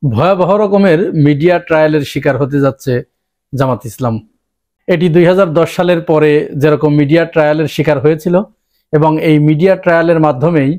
ভয়াবহ রকমের মিডিয়া ট্রায়ালের শিকার হতে যাচ্ছে জামাত ইসলাম। এটি 2010 সালের পরে যেরকম মিডিয়া ট্রায়ালের শিকার হয়েছিল এবং এই মিডিয়া ট্রায়ালের মাধ্যমেই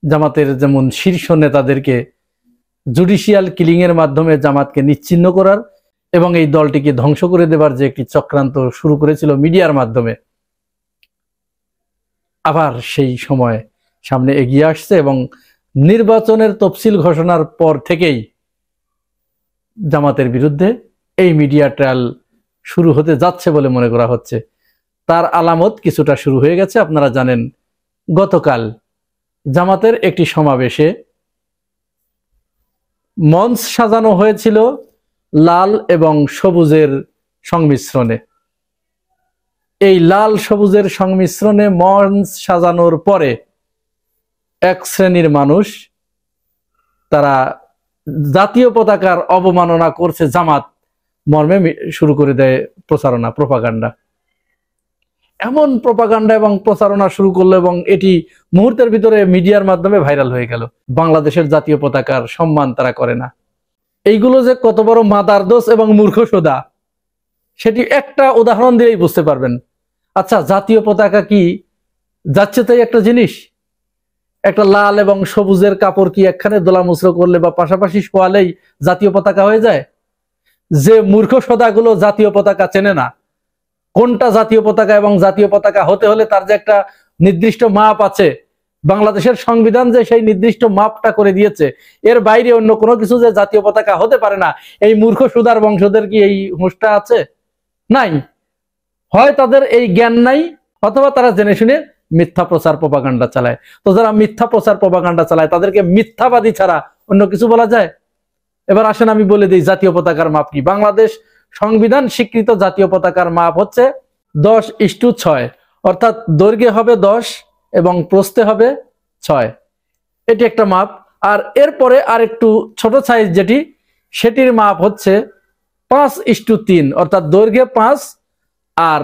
জামাতের যেমন শীর্ষ নেতাদেরকে জুডিশিয়াল কিলিং এর মাধ্যমে জামাতকে নিশ্চিহ্ন করার এবং এই দলটিকে ধ্বংস করে দেবার যে একটি চক্রান্ত শুরু করেছিল মিডিয়ার মাধ্যমে, আবার সেই সময় সামনে এগিয়ে আসছে এবং নির্বাচনের তফসিল ঘোষণার পর থেকেই জামাতের বিরুদ্ধে এই মিডিয়া ট্রায়াল শুরু হতে যাচ্ছে বলে মনে করা হচ্ছে। তার আলামত কিছুটা শুরু হয়ে গেছে। আপনারা জানেন, গতকাল জামাতের একটি সমাবেশে মঞ্চ সাজানো হয়েছিল লাল এবং সবুজের সংমিশ্রণে। এই লাল সবুজের সংমিশ্রণে মঞ্চ সাজানোর পরে এক শ্রেণীর মানুষ, তারা জাতীয় পতাকার অবমাননা করছে জামাত মর্মে শুরু করে দেয় প্রচারণা, প্রোপাগান্ডা। এমন প্রোপাগান্ডা এবং প্রচারণা শুরু করলো এবং এটি মুহূর্তের ভিতরে মিডিয়ার মাধ্যমে ভাইরাল হয়ে গেল। বাংলাদেশের জাতীয় পতাকার সম্মান তারা করে না। এইগুলো যে কত বড় মাদারদোষ এবং মূর্খসোদা সেটি একটা উদাহরণ দিলেই বুঝতে পারবেন। আচ্ছা, জাতীয় পতাকা কি যাচ্ছে তাই একটা জিনিস? একটা লাল এবং সবুজের কাপড় কি একখানে দোলামুচড়ো করলে বা পাশাপাশি শোয়ালেই জাতীয় পতাকা হয়ে যায়? যে মূর্খসোদাগুলো জাতীয় পতাকা চেনে না, কোনটা জাতীয় পতাকা এবং জাতীয় পতাকা হতে হলে তার যে একটা নির্দিষ্ট মাপ আছে, বাংলাদেশের সংবিধান যে সেই নির্দিষ্ট মাপটা করে দিয়েছে, এর বাইরে অন্য কোনো কিছু যে জাতীয় পতাকা হতে পারে না, এই মূর্খসোদার বংশদের কি এই হুঁশটা আছে? নাই। হয় তাদের এই জ্ঞান নাই, অথবা তারা জেনে শুনে মিথ্যা প্রচার প্রপাগান্ডা চালায়। তো যারা মিথ্যা প্রচার প্রপাগান্ডা চালায় তাদেরকে মিথ্যাবাদী ছাড়া অন্য কিছু বলা যায়? এবার আসেন আমি বলে দিই জাতীয় পতাকার মাপ কি। বাংলাদেশ সংবিধান স্বীকৃত জাতীয় পতাকার মাপ হচ্ছে 10:6, অর্থাৎ দৈর্ঘ্যে হবে 10 এবং প্রস্থে হবে 6। এটি একটা মাপ। আর এরপরে আর একটু ছোট সাইজ যেটি, সেটির মাপ হচ্ছে 5:3, অর্থাৎ দৈর্ঘ্যে 5 আর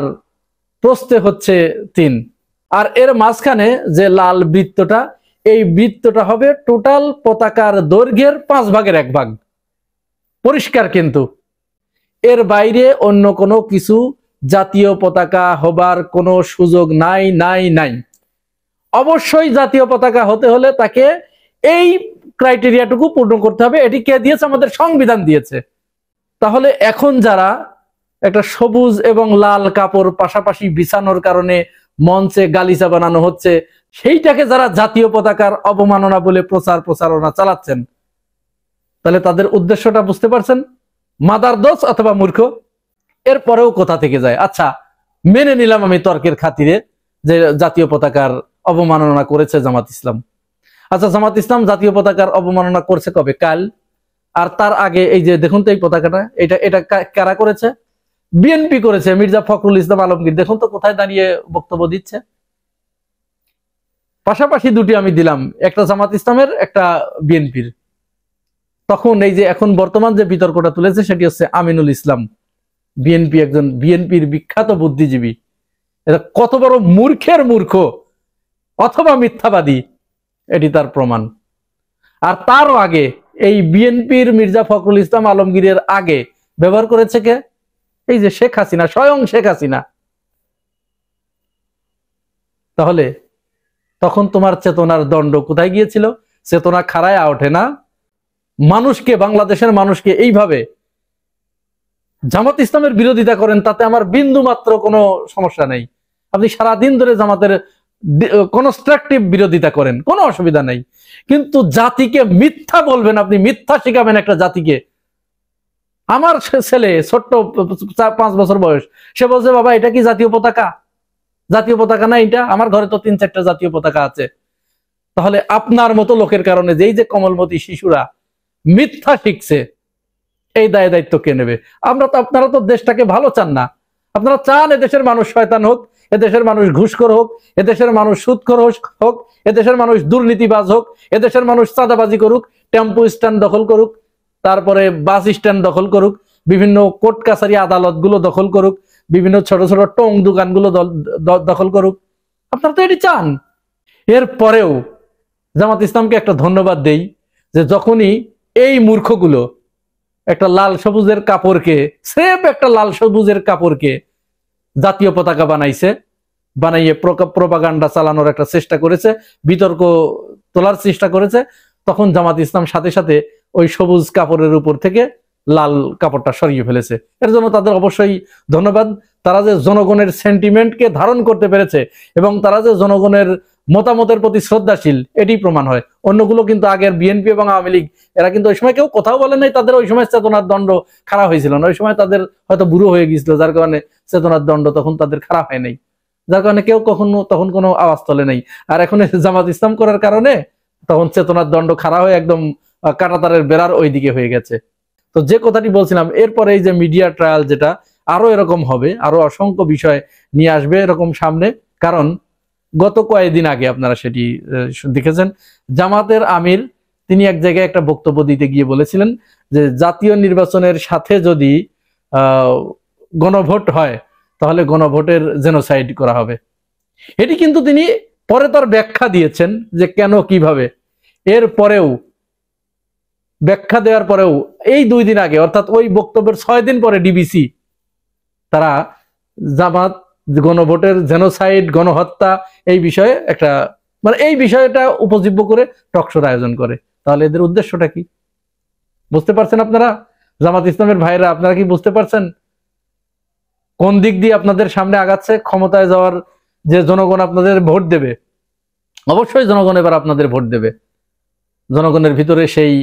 প্রস্থে হচ্ছে 3। আর এর মাঝখানে যে লাল বৃত্তটা, এই বৃত্তটা হবে টোটাল পতাকার দৈর্ঘ্যের 1/5 ভাগ। পরিষ্কার কিন্তু এর বাইরে অন্য কোনো কিছু জাতীয় পতাকা হবার কোনো সুযোগ নাই নাই নাই। অবশ্যই জাতীয় পতাকা হতে হলে তাকে এই ক্রাইটেরিয়াটুকু পূর্ণ করতে হবে। এটি কে দিয়েছে? আমাদের সংবিধান দিয়েছে। তাহলে এখন যারা একটা সবুজ এবং লাল কাপড় পাশাপাশি বিছানোর কারণে মঞ্চে গালিচা বানানো হচ্ছে, সেইটাকে যারা জাতীয় পতাকার অবমাননা বলে প্রচারণা চালাচ্ছেন, তাহলে তাদের উদ্দেশ্যটা বুঝতে পারছেন? মাদারদোষ অথবা মূর্খ। এরপরেও কোথা থেকে যায়? আচ্ছা, মেনে নিলাম আমি তর্কের খাতিরে যে জাতীয় পতাকার অবমাননা করেছে জামাত ইসলাম। আচ্ছা, জামাত ইসলাম জাতীয় পতাকার অবমাননা করছে কবে? কাল। আর তার আগে এই যে দেখুন তো এই পতাকাটা, এটা কারা করেছে? বিএনপি করেছে। মির্জা ফখরুল ইসলাম আলমগীর দেখুন তো কোথায় দাঁড়িয়ে বক্তব্য দিচ্ছে। পাশাপাশি দুটি আমি দিলাম, একটা জামাত ইসলামের, একটা বিএনপির। তখন এই যে এখন বর্তমান যে বিতর্কটা তুলেছে সেটি হচ্ছে আমিনুল ইসলাম, একজন বিএনপির বিখ্যাত বুদ্ধিজীবী। এটা কত বড় মূর্খের মূর্খ অথবা মিথ্যাবাদী, এটি তার প্রমাণ। আর তারও আগে এই বিএনপির মির্জা ফখরুল ইসলাম আলমগীরের আগে ব্যবহার করেছে কে? এই যে শেখ হাসিনা, স্বয়ং শেখ হাসিনা। তাহলে তখন তোমার চেতনার দণ্ড কোথায় গিয়েছিল? চেতনা খাড়ায় ওঠে না। মানুষকে, বাংলাদেশের মানুষকে এইভাবে জামাত ইসলামের বিরোধিতা করেন, তাতে আমার বিন্দু মাত্র কোনো সমস্যা নেই। আপনি সারাদিন ধরে জামাতের কনস্ট্রাকটিভ বিরোধিতা করেন, কোনো অসুবিধা নেই। কিন্তু জাতিকে মিথ্যা বলবেন, আপনি মিথ্যা শিখাবেন একটা জাতিকে। আমার ছেলে ছোট্ট 5 বছর বয়স, সে বলছে বাবা এটা কি জাতীয় পতাকা? জাতীয় পতাকা না এটা, আমার ঘরে তো 3-4টা জাতীয় পতাকা আছে। তাহলে আপনার মতো লোকের কারণে যেই যে কমলমতি শিশুরা মিথ্যা শিখছে, এই দায়িত্ব কে নেবে? আপনারা তো দেশটাকে ভালো চান না। আপনারা চান এদেশের মানুষ শয়তান হোক, এদেশের মানুষ ঘুষখোর হোক, এদেশের মানুষ সুদখোর হোক, এদেশের মানুষ দুর্নীতিবাজ হোক, এদেশের মানুষ চাঁদাবাজি করুক, টেম্পো স্ট্যান্ড দখল করুক, তারপরে বাস স্ট্যান্ড দখল করুক, বিভিন্ন কোর্ট কাছারি আদালত গুলো দখল করুক, বিভিন্ন ছোট ছোট টং দোকানগুলো দখল করুক। আপনারা তো এটি চান। এরপরেও জামাত ইসলামকে একটা ধন্যবাদ দেই যে যখনই এই মূর্খগুলো একটা লাল সবুজের কাপড়কে, স্রেফ একটা লাল সবুজের কাপড়কে জাতীয় পতাকা বানাইছে, বানাইয়ে প্রোপাগান্ডা চালানোর একটা চেষ্টা করেছে, বিতর্ক তোলার চেষ্টা করেছে। তখন জামাত ইসলাম সাথে সাথে ওই সবুজ কাপড়ের উপর থেকে লাল কাপড়টা সরিয়ে ফেলেছে। এর জন্য তাদের অবশ্যই ধন্যবাদ। তারা যে জনগণের সেন্টিমেন্টকে ধারণ করতে পেরেছে এবং তারা যে জনগণের মতামতের প্রতি শ্রদ্ধাশীল, এটি প্রমাণ হয়। অন্যগুলো কিন্তু আগের বিএনপি এবং আওয়ামী লীগ এরা কিন্তু ওই সময় কেউ কোথাও বলে নাই তাদের ওই সময় চেতনার দণ্ড খারাপ হয়েছিল না। ওই সময় তাদের হয়তো বুড়ো হয়ে গিয়েছিল, যার কারণে চেতনার দণ্ড তখন তাদের খারাপ হয় নাই, যার কারণে কেউ তখন কোনো আওয়াজ তোলে নাই। আর এখন জামাত ইসলাম করার কারণে তখন চেতনার দণ্ড খারাপ হয়ে একদম কাঁটাতারের বেড়ার ওই দিকে হয়ে গেছে। তো যে কথাটি বলছিলাম, এরপরে এই যে মিডিয়া ট্রায়াল, যেটা আরো এরকম হবে, আরো অসংখ্য বিষয় নিয়ে আসবে এরকম সামনে। কারণ গত কয়েকদিন আগে আপনারা সেটি দেখেছেন, জামাতের আমির তিনি এক জায়গায় একটা বক্তব্য দিতে গিয়ে বলেছিলেন যে জাতীয় নির্বাচনের সাথে যদি গণভোট হয় তাহলে গণভোটের জেনোসাইড করা হবে। এটি কিন্তু তিনি পরে তার ব্যাখ্যা দিয়েছেন যে কেন কিভাবে। এর পরেও ব্যাখ্যা দেওয়ার পরেও এই 2 দিন আগে, অর্থাৎ ওই বক্তব্যের 6 দিন পরে ডিবিসি তারা জামাত গণভোটের জেনোসাইড, গণহত্যা এই বিষয়ে একটা এই বিষয়টা উপজীব্য করে টকশোর আয়োজন করে। তাহলে এদের উদ্দেশ্যটা কি বুঝতে পারছেন আপনারা? জামাত ইসলামের ভাইরা, আপনারা কি বুঝতে পারছেন কোন দিক দিয়ে আপনাদের সামনে আগাচ্ছে? ক্ষমতায় যাওয়ার যে জনগণ আপনাদের ভোট দেবে, অবশ্যই জনগণ এবার আপনাদের ভোট দেবে। জনগণের ভিতরে সেই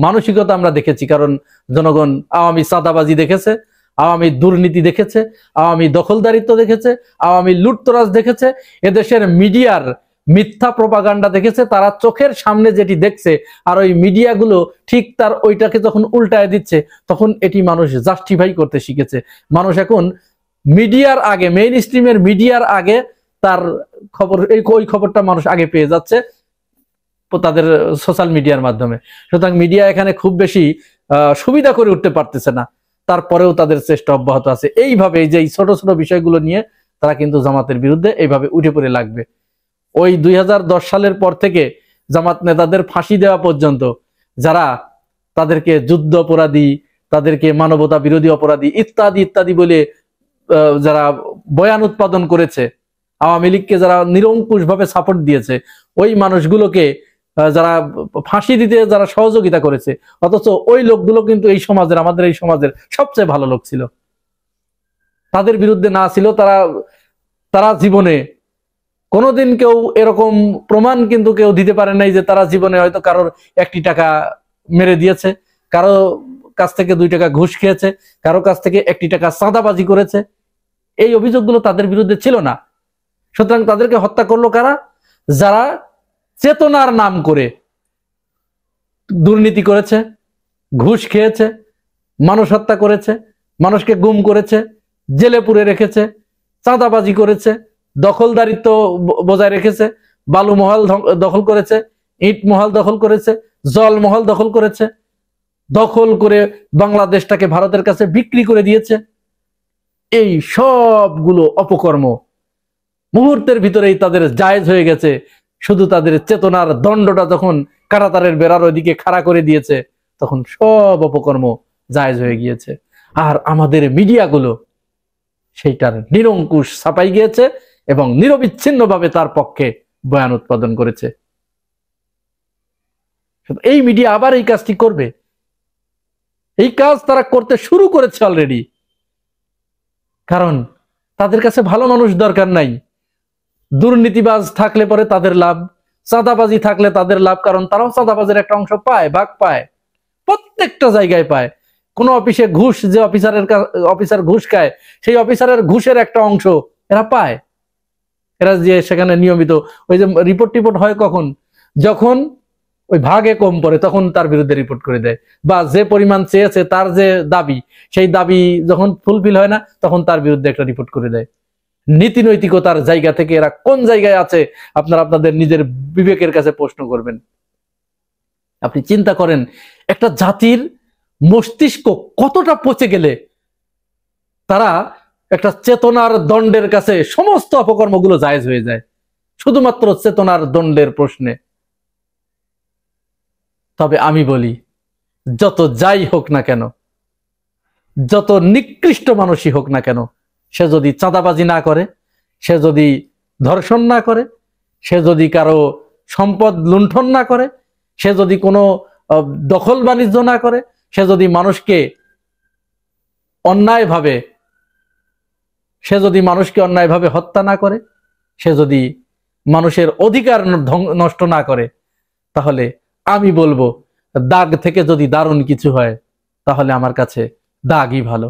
মানসিকতা আমরা দেখেছি। কারণ জনগণ আওয়ামী চাঁদাবাজি দেখেছে, আওয়ামী দুর্নীতি দেখেছে, আওয়ামী দখলদারিত্ব দেখেছে, আওয়ামী লুটতরাজ দেখেছে, এদেশের মিডিয়ার মিথ্যা প্রপাগান্ডা দেখেছে। তারা চোখের সামনে যেটি দেখছে আর ওই মিডিয়াগুলো ঠিক তার ওইটাকে যখন উল্টায় দিচ্ছে, তখন এটি মানুষ জাস্টিফাই করতে শিখেছে। মানুষ এখন মিডিয়ার আগে, মেইন স্ট্রিমের মিডিয়ার আগে তার খবর, ওই খবরটা মানুষ আগে পেয়ে যাচ্ছে তাদের সোশ্যাল মিডিয়ার মাধ্যমে। সুতরাং মিডিয়া এখানে খুব বেশি সুবিধা করে উঠতে পারতেছে না, তারপরেও তাদের চেষ্টা অব্যাহত আছে। এইভাবে যে ছোট ছোট বিষয়গুলো নিয়ে তারা কিন্তু জামাতের বিরুদ্ধে এইভাবে উঠে পড়ে লাগবে। ওই 2010 সালের পর থেকে জামাত নেতাদের ফাঁসি দেওয়া পর্যন্ত যারা তাদেরকে যুদ্ধ অপরাধী, তাদেরকে মানবতা বিরোধী অপরাধী ইত্যাদি ইত্যাদি বলে যারা বয়ান উৎপাদন করেছে, আওয়ামী লীগকে যারা নিরঙ্কুশ ভাবে সাপোর্ট দিয়েছে, ওই মানুষগুলোকে যারা ফাঁসি দিতে যারা সহযোগিতা করেছে, অথচ ওই লোকগুলো কিন্তু এই সমাজের, আমাদের এই সমাজের সবচেয়ে ভালো লোক ছিল। তাদের বিরুদ্ধে না ছিল তারা জীবনে কোনোদিন কেউ এরকম প্রমাণ কিন্তু কেউ দিতে পারে নাই যে তারা জীবনে হয়তো কারোর 1 টাকা মেরে দিয়েছে, কারো কাছ থেকে 2 টাকা ঘুষ খেয়েছে, কারো কাছ থেকে 1 টাকা চাঁদাবাজি করেছে। এই অভিযোগগুলো তাদের বিরুদ্ধে ছিল না। সুতরাং তাদেরকে হত্যা করলো কারা? যারা চেতনার নাম করে দুর্নীতি করেছে, ঘুষ খেয়েছে, মানুষ হত্যা করেছে, মানুষকে গুম করেছে, জেলে পুরে রেখেছে, চাঁদাবাজি করেছে, দখলদারিত্ব বজায় রেখেছে, বালু মহল দখল করেছে, ইট মহল দখল করেছে, জল মহল দখল করেছে, দখল করে বাংলাদেশটাকে ভারতের কাছে বিক্রি করে দিয়েছে। এই সবগুলো অপকর্ম মুহূর্তের ভিতরেই তাদের জায়েজ হয়ে গেছে। শুধু তাদের চেতনার দণ্ডটা যখন কাঁটাতারের বেড়ার ওইদিকে খাড়া করে দিয়েছে, তখন সব অপকর্ম জায়েজ হয়ে গিয়েছে। আর আমাদের মিডিয়াগুলো সেইটার নিরঙ্কুশ ছাপাই গিয়েছে এবং নিরবিচ্ছিন্নভাবে তার পক্ষে বয়ান উৎপাদন করেছে। এই মিডিয়া আবার এই কাজটি করবে, এই কাজ তারা করতে শুরু করেছে অলরেডি। কারণ তাদের কাছে ভালো মানুষ দরকার নাই। দুর্নীতিবাজ থাকলে পরে তাদের লাভ, চাঁদাবাজি থাকলে তাদের লাভ, কারণ তারাও চাঁদাবাজের একটা অংশ পায়, ভাগ পায়, প্রত্যেকটা জায়গায় পায়। কোন অফিসে ঘুষ, যে অফিসার ঘুষ খায়, সেই অফিসারের ঘুষের একটা অংশ এরা পায়। এরা যে সেখানে নিয়মিত ওই যে রিপোর্ট হয় কখন, যখন ওই ভাগে কম পড়ে তখন তার বিরুদ্ধে রিপোর্ট করে দেয়, বা যে পরিমাণ চেয়েছে তার যে দাবি, সেই দাবি যখন ফুলফিল হয় না তখন তার বিরুদ্ধে একটা রিপোর্ট করে দেয়। নীতি নৈতিকতার জায়গা থেকে এরা কোন জায়গায় আছে আপনারা আপনাদের নিজের বিবেকের কাছে প্রশ্ন করবেন। আপনি চিন্তা করেন একটা জাতির মস্তিষ্ক কতটা পচে গেলে তারা একটা চেতনার দণ্ডের কাছে সমস্ত অপকর্মগুলো জায়েজ হয়ে যায়, শুধুমাত্র চেতনার দণ্ডের প্রশ্নে। তবে আমি বলি, যত যাই হোক না কেন, যত নিকৃষ্ট মানুষই হোক না কেন, সে যদি চাঁদাবাজি না করে, সে যদি ধর্ষণ না করে, সে যদি কারো সম্পদ লুণ্ঠন না করে, সে যদি কোনো দখল বাণিজ্য না করে, সে যদি মানুষকে অন্যায়ভাবে হত্যা না করে, সে যদি মানুষের অধিকার নষ্ট না করে, তাহলে আমি বলবো দাগ থেকে যদি দারুণ কিছু হয়, তাহলে আমার কাছে দাগই ভালো।